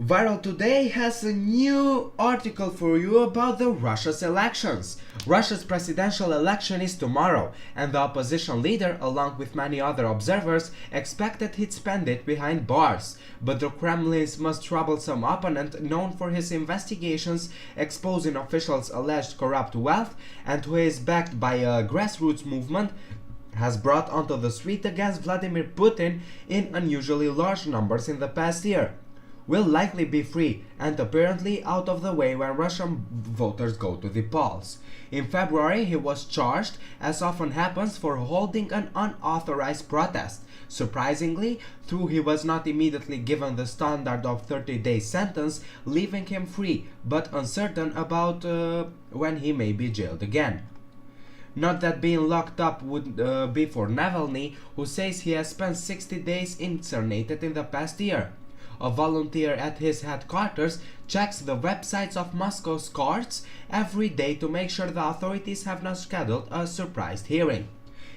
Viral Today has a new article for you about the Russia's elections. Russia's presidential election is tomorrow, and the opposition leader, along with many other observers, expected he'd spend it behind bars. But the Kremlin's most troublesome opponent, known for his investigations exposing officials' alleged corrupt wealth, and who is backed by a grassroots movement, has brought onto the street against Vladimir Putin in unusually large numbers in the past year, will likely be free and apparently out of the way when Russian voters go to the polls. In February, he was charged, as often happens, for holding an unauthorized protest. Surprisingly, though, he was not immediately given the standard of 30-day sentence, leaving him free, but uncertain about when he may be jailed again. Not that being locked up would be for Navalny, who says he has spent 60 days internated in the past year. A volunteer at his headquarters checks the websites of Moscow's courts every day to make sure the authorities have not scheduled a surprise hearing.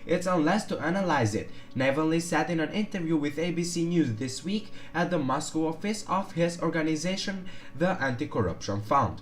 It's unless to analyze it, Navalny said in an interview with ABC News this week at the Moscow office of his organization, the Anti-Corruption Fund.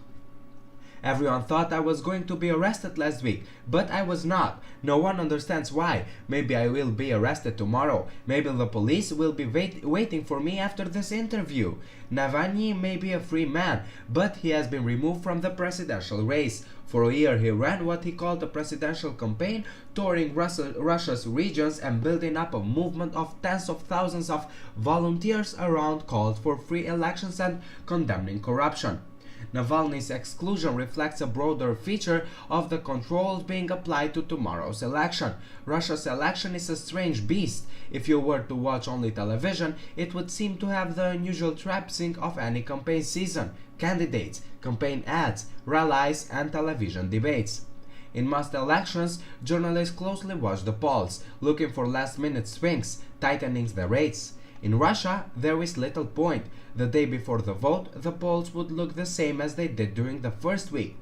Everyone thought I was going to be arrested last week, but I was not. No one understands why. Maybe I will be arrested tomorrow. Maybe the police will be waiting for me after this interview. Navalny may be a free man, but he has been removed from the presidential race. For a year he ran what he called a presidential campaign, touring Russia's regions and building up a movement of tens of thousands of volunteers around called for free elections and condemning corruption. Navalny's exclusion reflects a broader feature of the controls being applied to tomorrow's election. Russia's election is a strange beast. If you were to watch only television, it would seem to have the unusual trappings of any campaign season: candidates, campaign ads, rallies, and television debates. In most elections, journalists closely watch the polls, looking for last-minute swings, tightening the rates. In Russia, there is little point. The day before the vote, the polls would look the same as they did during the first week.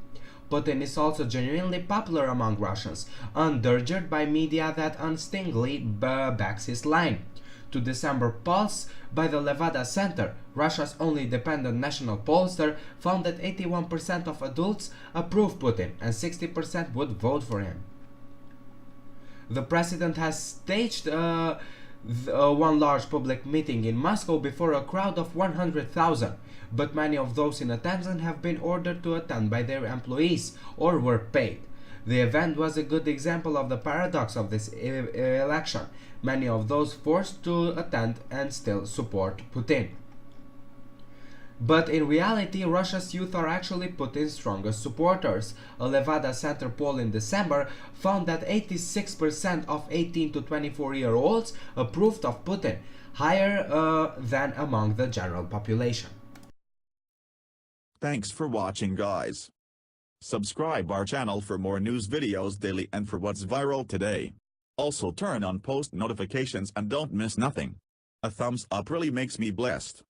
Putin is also genuinely popular among Russians, endangered by media that unstingingly backs his line. To December polls by the Levada Center, Russia's only independent national pollster, found that 81% of adults approve Putin and 60% would vote for him. The president has staged one large public meeting in Moscow before a crowd of 100,000, but many of those in attendance have been ordered to attend by their employees or were paid. The event was a good example of the paradox of this election. Many of those forced to attend and still support Putin. But in reality, Russia's youth are actually Putin's strongest supporters. A Levada Center poll in December found that 86% of 18 to 24-year-olds approved of Putin, higher than among the general population. Thanks for watching, guys. Subscribe our channel for more news videos daily and for what's viral today. Also turn on post notifications and don't miss nothing. A thumbs up really makes me blessed.